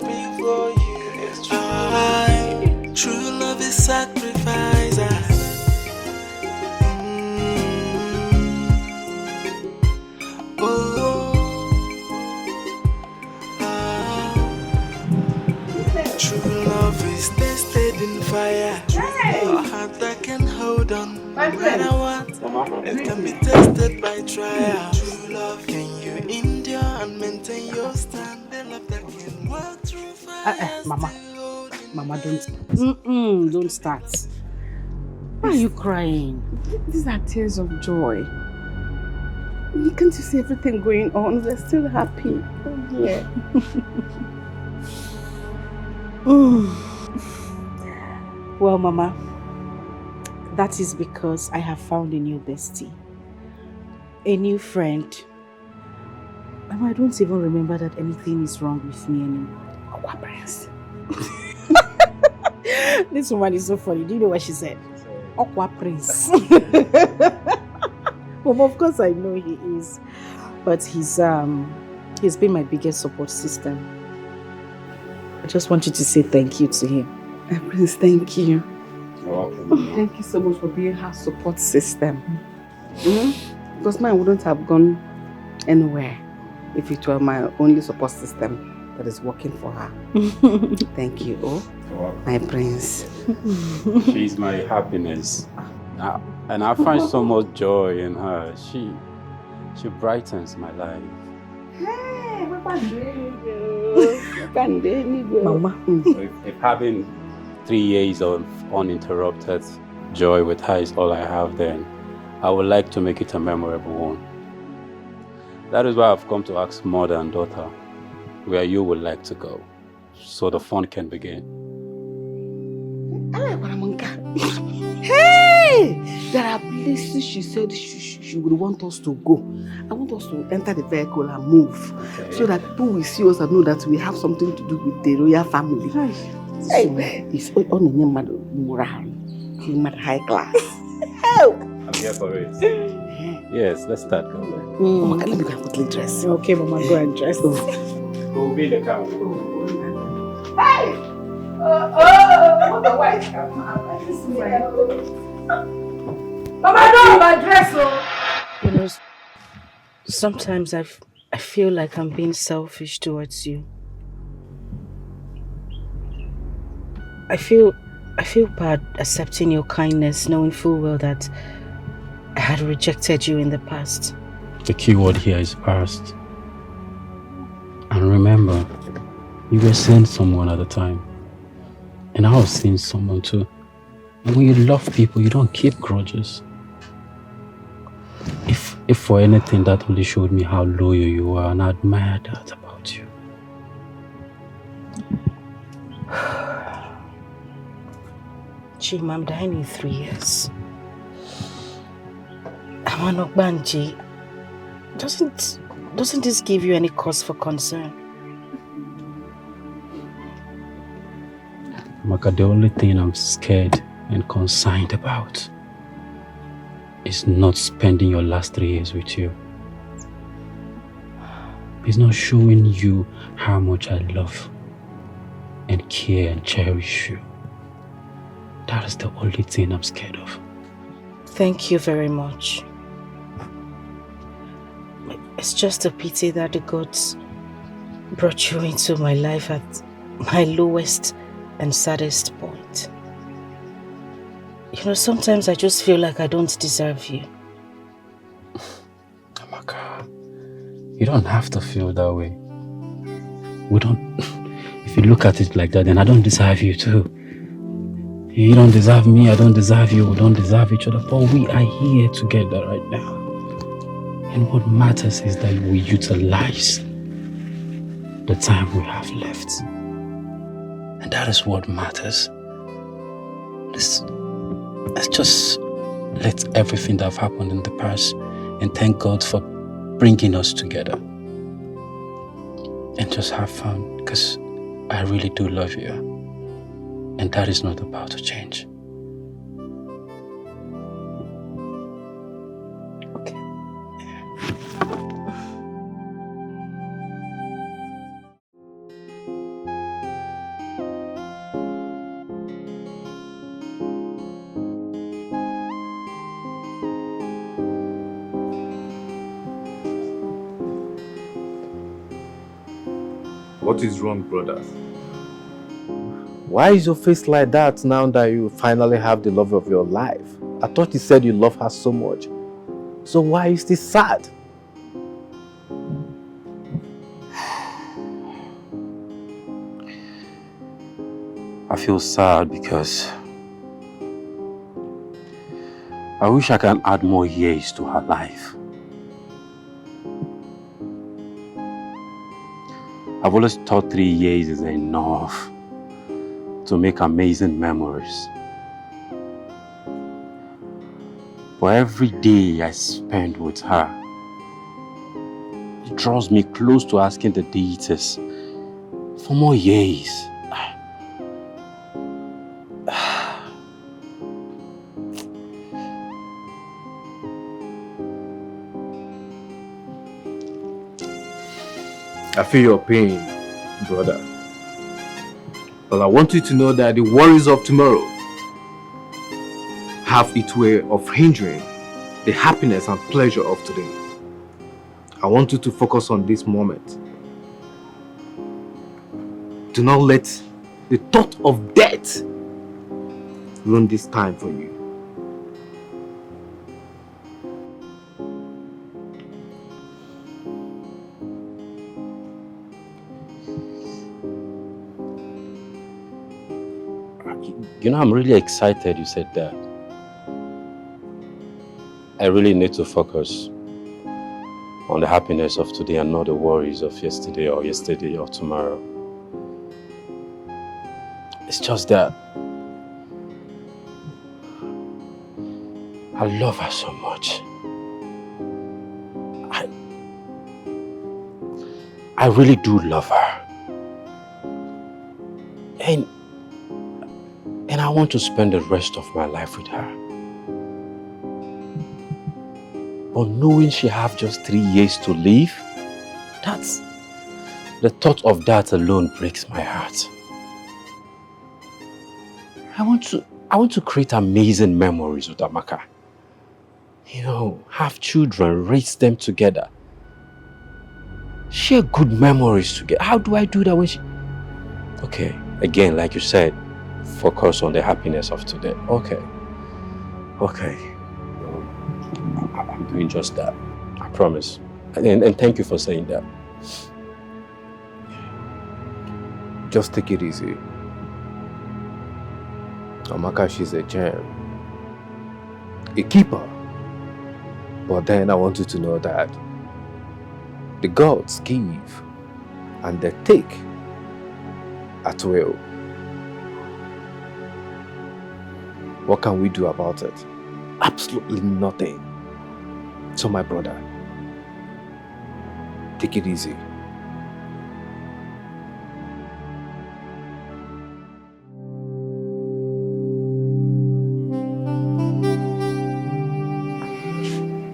True love is sacrifice. True love is tested in fire. A heart that can hold on no matter what. It can be tested by trial. True love, can you endure and maintain your stand? The love that can walk through fire. Mama, don't start. Why are you crying? These are tears of joy. Can't you see everything going on? We're still happy. Oh, yeah. Well, Mama, That is because I have found a new bestie. A new friend. Mama, I don't even remember that anything is wrong with me anymore. Okwa Prince. This woman is so funny. Do you know what she said? Okwa Prince. Well, of course I know he is. But he's been my biggest support system. I just want you to say thank you to him. Prince, thank you. You're welcome. Thank you so much for being her support system. Because mine wouldn't have gone anywhere if it were my only support system that is working for her. Thank you, my prince. She's my happiness. And I find so much joy in her. She brightens my life. Hey, Mama. If having 3 years of uninterrupted joy with her is all I have, then I would like to make it a memorable one. That is why I've come to ask mother and daughter where you would like to go, so the fun can begin. Hey! There are places she said she would want us to go. I want us to enter the vehicle and move, so that people will see us and know that we have something to do with the royal family. Hey, it's only high class. I'm here for it. Yes, let's start going. Mama, let me go and quickly dress. Okay, Mama, go and dress. We'll be in the car. Hey! What the white? Mama, don't my dress. You know, sometimes I feel like I'm being selfish towards you. I feel bad accepting your kindness, knowing full well that I had rejected you in the past. The key word here is past. And remember, you were seeing someone at the time. And I was seeing someone too. And when you love people, you don't keep grudges. If for anything, that only showed me how loyal you are, and I admire that about you. Chima, I'm dying in 3 years. Amano Banji, doesn't this give you any cause for concern? Maka, the only thing I'm scared and concerned about is not spending your last 3 years with you. It's not showing you how much I love and care and cherish you. That is the only thing I'm scared of. Thank you very much. It's just a pity that the gods brought you into my life at my lowest and saddest point. You know, sometimes I just feel like I don't deserve you. Amaka, you don't have to feel that way. If you look at it like that, then I don't deserve you too. You don't deserve me, I don't deserve you, we don't deserve each other, but we are here together right now. And what matters is that we utilize the time we have left. And that is what matters. Let's just let everything that have happened in the past and thank God for bringing us together. And just have fun, because I really do love you. And that is not about to change. What is wrong, brother? Why is your face like that now that you finally have the love of your life? I thought you said you love her so much. So why is this sad? I feel sad because I wish I can add more years to her life. I've always thought 3 years is enough to make amazing memories. But every day I spend with her, it draws me close to asking the deities for more years. I feel your pain, brother. But I want you to know that the worries of tomorrow have its way of hindering the happiness and pleasure of today. I want you to focus on this moment. Do not let the thought of death ruin this time for you. You know, I'm really excited you said that. I really need to focus on the happiness of today and not the worries of yesterday or tomorrow. It's just that I love her so much. I really do love her. And I want to spend the rest of my life with her. But knowing she have just 3 years to live, the thought of that alone breaks my heart. I want to create amazing memories with Amaka. You know, have children, raise them together. Share good memories together. How do I do that when she... Okay, again, like you said, focus on the happiness of today. Okay. I'm doing just that. I promise. And thank you for saying that. Just take it easy. Amaka, she's a gem. A keeper. But then I want you to know that the gods give and they take at will. What can we do about it? Absolutely nothing. So my brother, take it easy.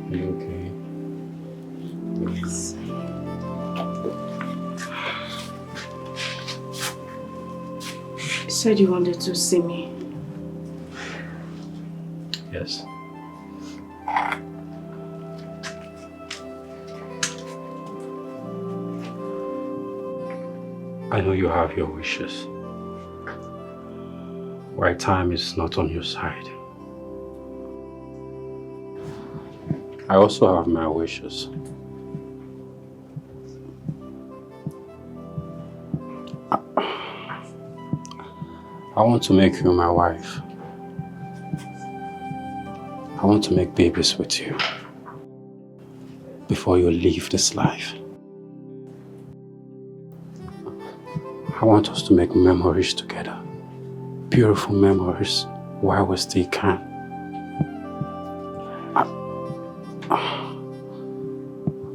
You okay? Yes. You said you wanted to see me. Yes. I know you have your wishes. Why time is not on your side. I also have my wishes. I want to make you my wife. I want to make babies with you before you leave this life. I want us to make memories together. Beautiful memories while we still can.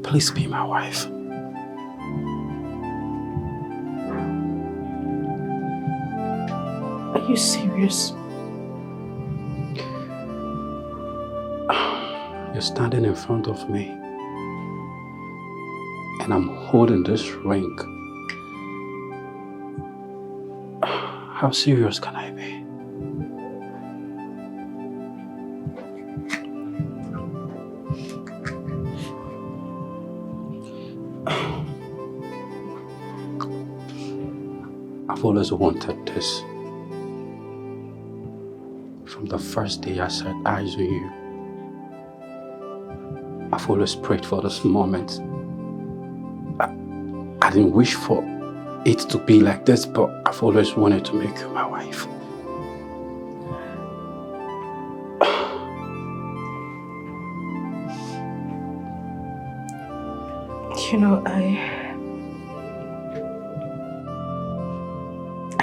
Please be my wife. Are you serious? You're standing in front of me and I'm holding this ring. How serious can I be? I've always wanted this. From the first day I set eyes on you, I've always prayed for this moment. I didn't wish for it to be like this, but I've always wanted to make you my wife. You know, I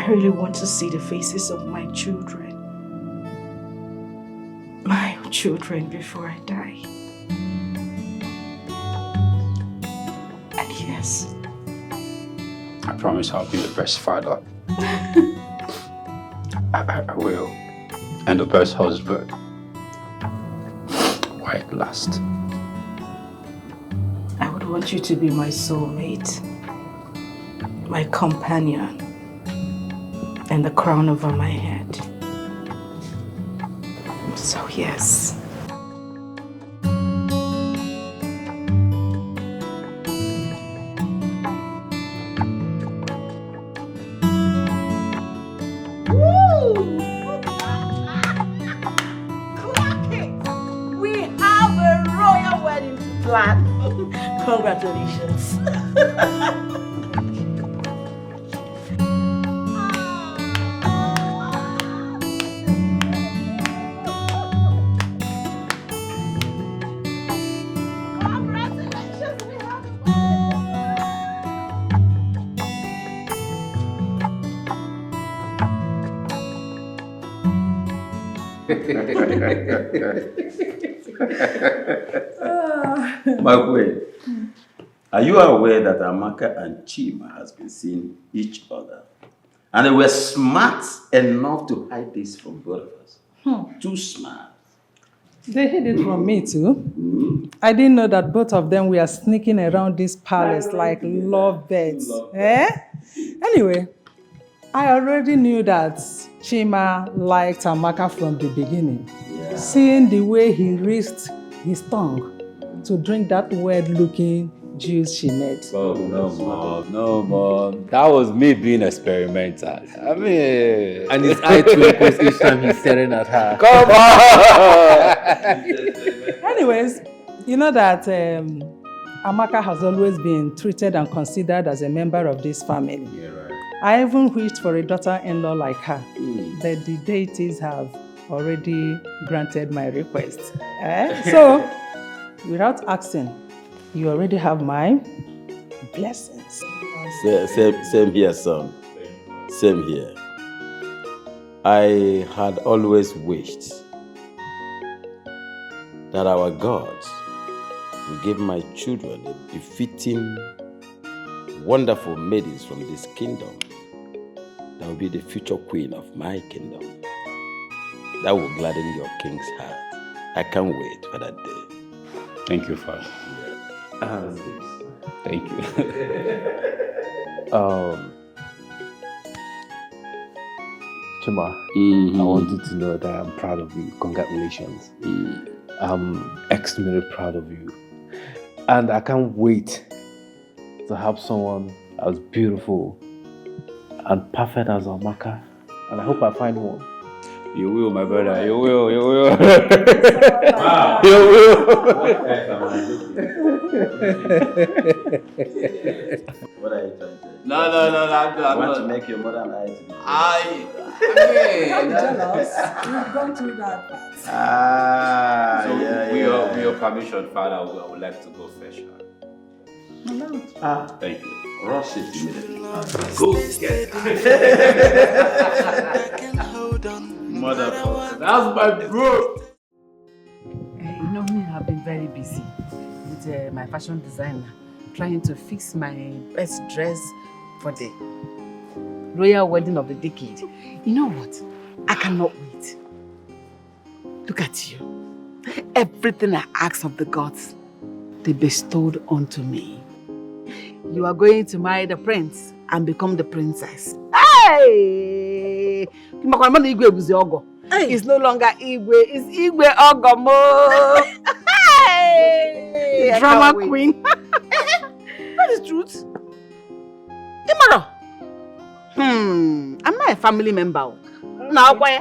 really want to see the faces of my children. My children before I die. And yes, I promise I'll be the best father. I will. And the best husband. Why at last? I would want you to be my soulmate, my companion, and the crown over my head. So yes. We have a royal wedding plan. Congratulations. My queen, are you aware that Amaka and Chima has been seeing each other? And they were smart enough to hide this from both of us. Too smart. They hid it from me too. I didn't know that both of them were sneaking around this palace like lovebirds. Anyway, I already knew that Chima liked Amaka from the beginning. Yeah. Seeing the way he risked his tongue to drink that weird-looking juice she made. Oh, no, Mom. That was me being experimental. I mean... And his eye twinkles each time he's staring at her. Come on! Anyways, you know that Amaka has always been treated and considered as a member of this family. Yeah, right. I even wished for a daughter-in-law like her, but the deities have already granted my request. So, without asking, you already have my blessings. Same here, son. Same here. I had always wished that our gods will give my children a befitting, wonderful maidens from this kingdom that will be the future queen of my kingdom. That will gladden your king's heart. I can't wait for that day. Thank you, Father. Thank you. Chima, I want you to know that I'm proud of you. Congratulations. I'm extremely proud of you. And I can't wait to have someone as beautiful and perfect as Amaka. And I hope I find one. You will, my brother. You will. You will. What are you trying to say? No. I want to make your mother and I to be I'm jealous. We've gone through that part. So with your permission, Father, I would like to go first. Thank you. Rush it immediately. Go get Motherfucker. That's my bro. You know me, I've been very busy with my fashion designer, trying to fix my best dress for the royal wedding of the decade. You know what? I cannot wait. Look at you. Everything I ask of the gods, they bestowed onto me. You are going to marry the prince and become the princess. Hey! It's no longer Igwe, it's Igwe Ogomo. Hey! Drama queen. That is truth. Imara. I'm not a family member. Now, why?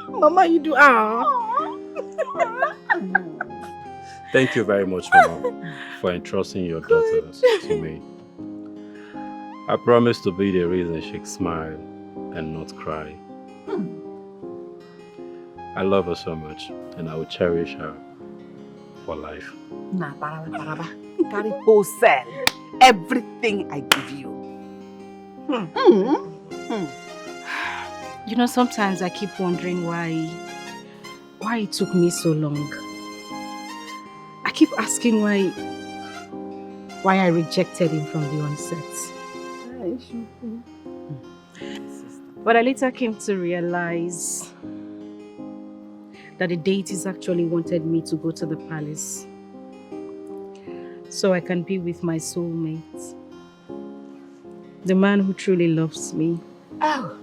Mama, you do. Thank you very much, Mama, for entrusting your daughters to me. I promise to be the reason she smiles and not cry. I love her so much, and I will cherish her for life. Nah, Baraba. Carry wholesale. Everything I give you. You know, sometimes I keep wondering why it took me so long. I keep asking why I rejected him from the onset. But I later came to realize that the deities actually wanted me to go to the palace so I can be with my soulmate, the man who truly loves me. Oh.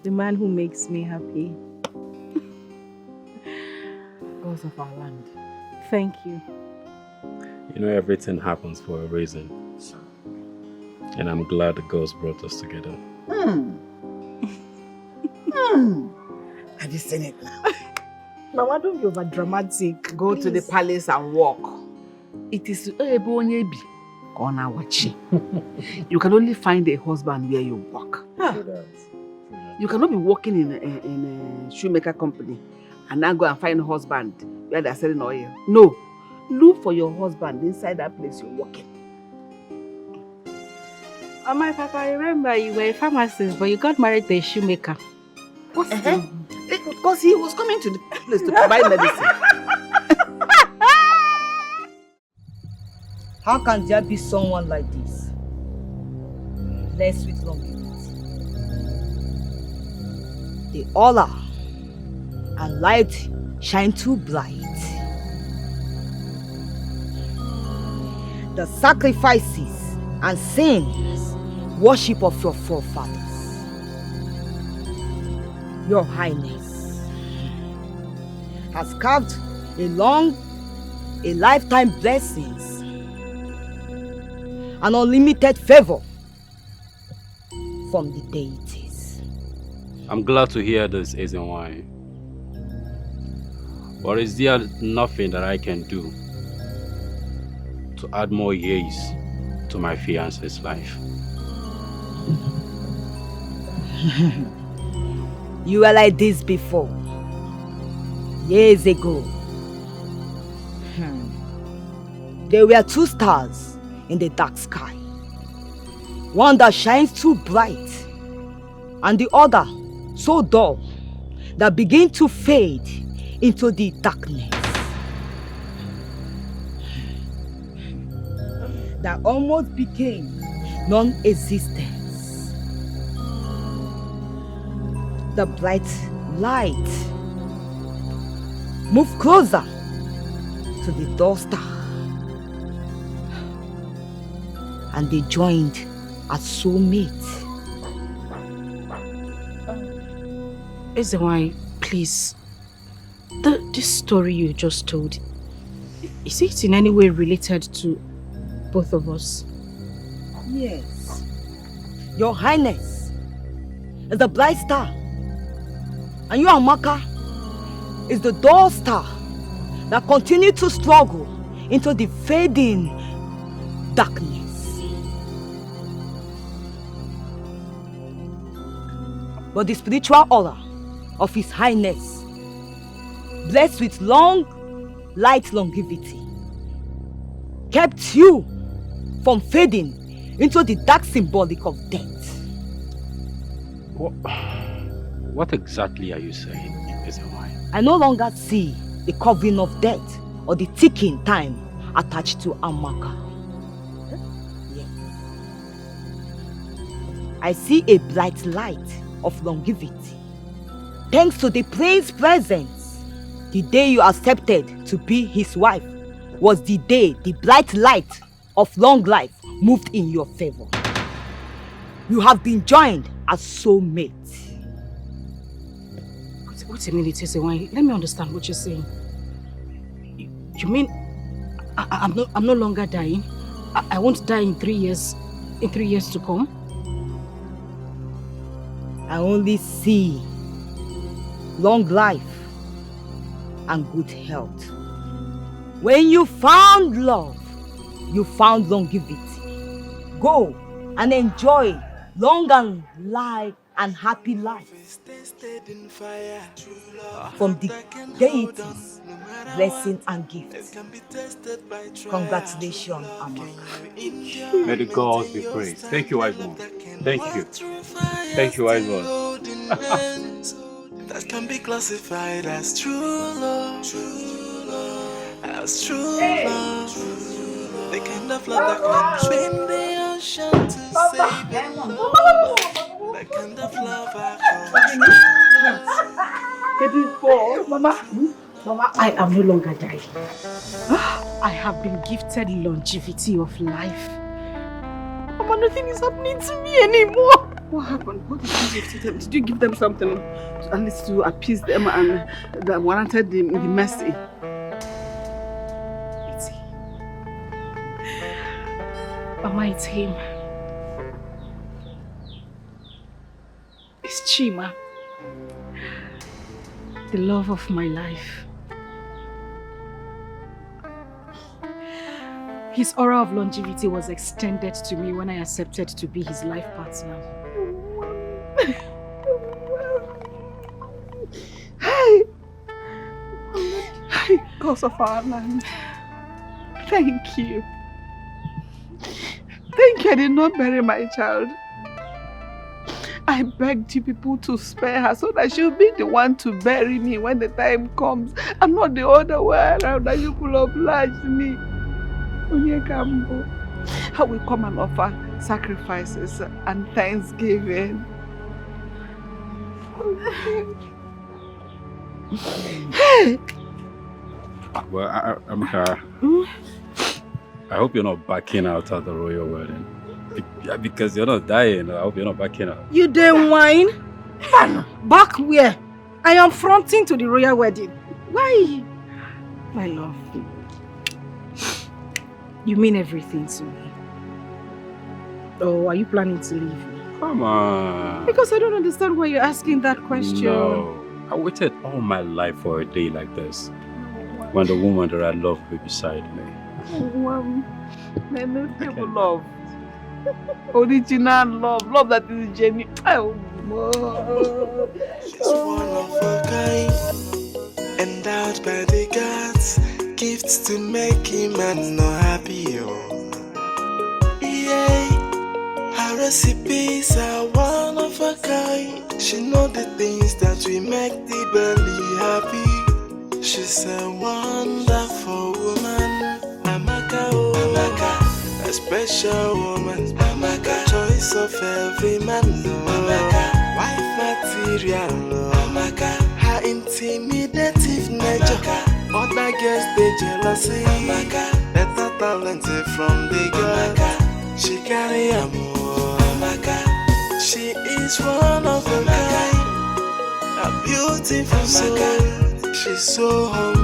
The man who makes me happy. Gods of our land. Thank you. You know, everything happens for a reason. And I'm glad the gods brought us together. Have you seen it now? Mama, don't be over dramatic. Go to the palace and walk. It is you can only find a husband where you work. You cannot be working in a shoemaker company and now go and find a husband where they're selling oil. No. Look for your husband inside that place you're working. Oh, my papa, I remember you were a pharmacist, but you got married to a shoemaker. What's because he was coming to the place to provide medicine. How can there be someone like this? Blessed with longevity. The aura and light shine too bright. The sacrifices and sins, worship of your forefathers. Your Highness has carved a lifetime blessings and unlimited favor from the deities. I'm glad to hear this, Ezenwai. But is there nothing that I can do to add more years to my fiancé's life? You were like this before, years ago. There were two stars in the dark sky. One that shines too bright, and the other so dull that begin to fade into the darkness. That almost became non-existent. The bright light moved closer to the dull star, and they joined as soulmates. Ezenwai, please, this story you just told, is it in any way related to both of us? Yes. Your Highness is the bright star, and you, Amaka, is the dull star that continues to struggle into the fading darkness. But the spiritual aura of His Highness, blessed with long, light longevity, kept you from fading into the dark symbolic of death. What exactly are you saying, Ezenwai? I no longer see the covering of death or the ticking time attached to Amaka. Yes. I see a bright light of longevity. Thanks to the prince's presence, the day you accepted to be his wife was the day the bright light of long life moved in your favor. You have been joined as soulmates. Wait a minute, Ezenwai. Let me understand what you're saying. You mean I'm no longer dying? I won't die in 3 years. In 3 years to come? I only see long life and good health. When you found love, you found longevity. Go and enjoy long and life and happy life from the deities, blessing and gifts. Congratulations, Amaka. May the gods be praised. Thank you, wise one. Thank you. Thank you, wise one. moments that can be classified as true love. As true love. The kind of love that can swim the ocean to save it. The kind of love I call Mama, I am no longer dying. I have been gifted longevity of life. Mama, nothing is happening to me anymore. What happened? What did you give to them? Did you give them something at least to appease them and that warranted the mercy? Mama, it's him. It's Chima. The love of my life. His aura of longevity was extended to me when I accepted to be his life partner. Hey! Gods of our land. Thank you. Thank you, I did not bury my child. I begged you people to spare her so that she'll be the one to bury me when the time comes, and not the other way around that you will oblige me. Onyekambo, I will come and offer sacrifices and thanksgiving. Hey! Well, I hope you're not backing out at the royal wedding. Because you're not dying. I hope you're not backing out. You didn't whine? Back where? I am fronting to the royal wedding. Why? My love, you mean everything to me. Or are you planning to leave me? Come on. Because I don't understand why you're asking that question. No. I waited all my life for a day like this. When the woman that I love will be beside me. Love. Original love that is genuine. She's one of a kind, endowed by the gods, gifts to make him and not happy. Yeah, her recipes are one of a kind. She know the things that we make the belly happy. She's a wonderful woman, Amaka, oh Amaka, a special woman, Amaka, choice of every man, Amaka, wife material, Amaka, her intimidative nature, other girls they jealousy, Amaka, better talent from the girl, she carry a more, Amaka, she is one of a kind, a beautiful soul. She's so humble.